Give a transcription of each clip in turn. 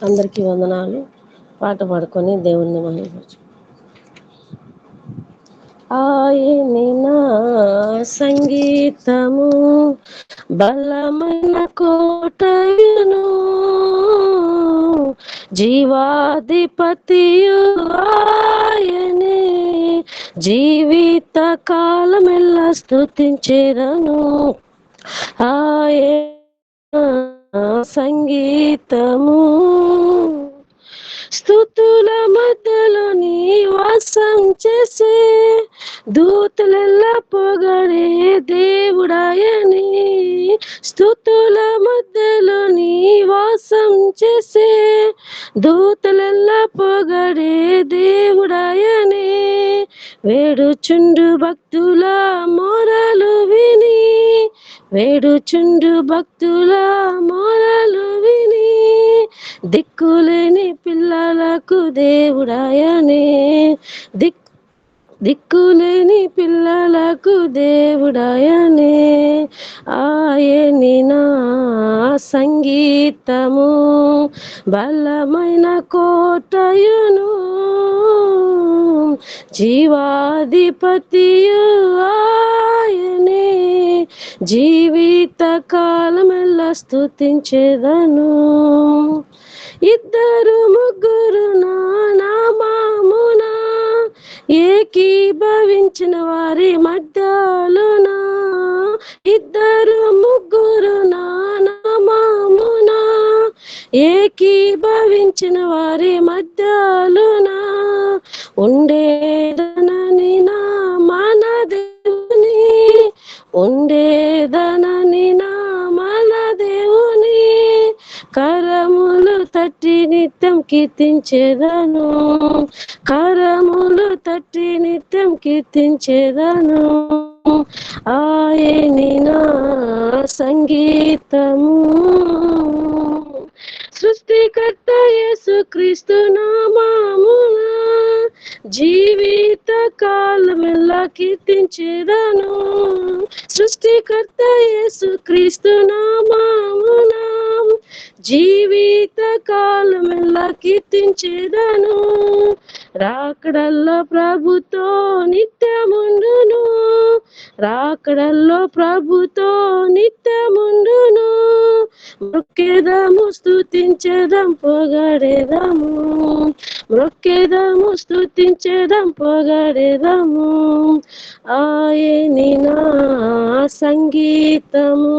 అందరికీ వందనాలు. పాట పాడుకొని దేవుణ్ణి మహిమపరచు. ఆయనే నా సంగీతము, బలమైన కోటయును, జీవాధిపతియు ఆయనే, జీవిత కాలమెల్లా స్తుతించెదను. ఆయన సంగీతము, స్తుతుల మధ్యలో నివాసం చేసే దూతలెల్లా పొగడే దేవుడాయని, స్తుతుల మధ్యలో నివాసం చేసే దూతలెల్లా పొగడే దేవుడాయని, వేడుచుండు భక్తుల మొరలు విని, వేడుచుండు భక్తుల మొరలు విని, దిక్కులేని పిల్లలకు దేవుడాయనే, దిక్కులేని పిల్లలకు దేవుడాయనే. ఆయని నా సంగీతము, బలమైన కోటయును, జీవాధిపతియు ఆయనే, జీవిత కాలమెల్లా స్తుతించెదను. ఇద్దరు ముగ్గురు నా నామమున ఏకీభవించిన వారి మధ్యలోన, ఇద్దరు ముగ్గురు నా నామమున ఏకీభవించిన వారి మధ్యలోన, ఉండేదనని నా మన దేవుని, ఉండేదనని నా మన దేవుని, కరములు తట్టి నిత్యం కీర్తించెదను, కరములు తట్టి నిత్యం కీర్తించెదను. ఆయని నా సంగీతము, సృష్టికర్త యేసుక్రీస్తు నామమున జీవిత కాలమెల్లా కీర్తించెదను, సృష్టికర్త యేసుక్రీస్తు నామమున జీవిత కాలమెల్లా కీర్తించెదను. రాకడల్లో ప్రభుతో నిత్యముండును, రాకడల్లో ప్రభుతో నిత్యముండును, మొక్కెదము స్తుతించెదం పొగడెదము, మొక్కెదము స్తుతించెదం పొగడెదము. ఆయని నా సంగీతము,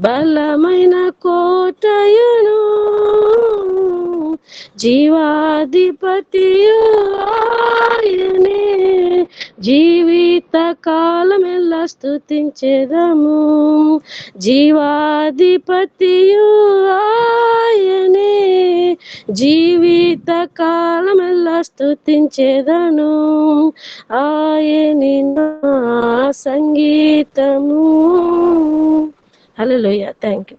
బలమైన కోటయును, జీవాధిపతియు ఆయనే, జీవిత కాలమెల్లా స్తుతించెదము, జీవాధిపతియు ఆయనే, జీవిత కాలమెల్లా స్తుతించెదను. ఆయని నా సంగీతము. హల్లెలూయా. Thank you.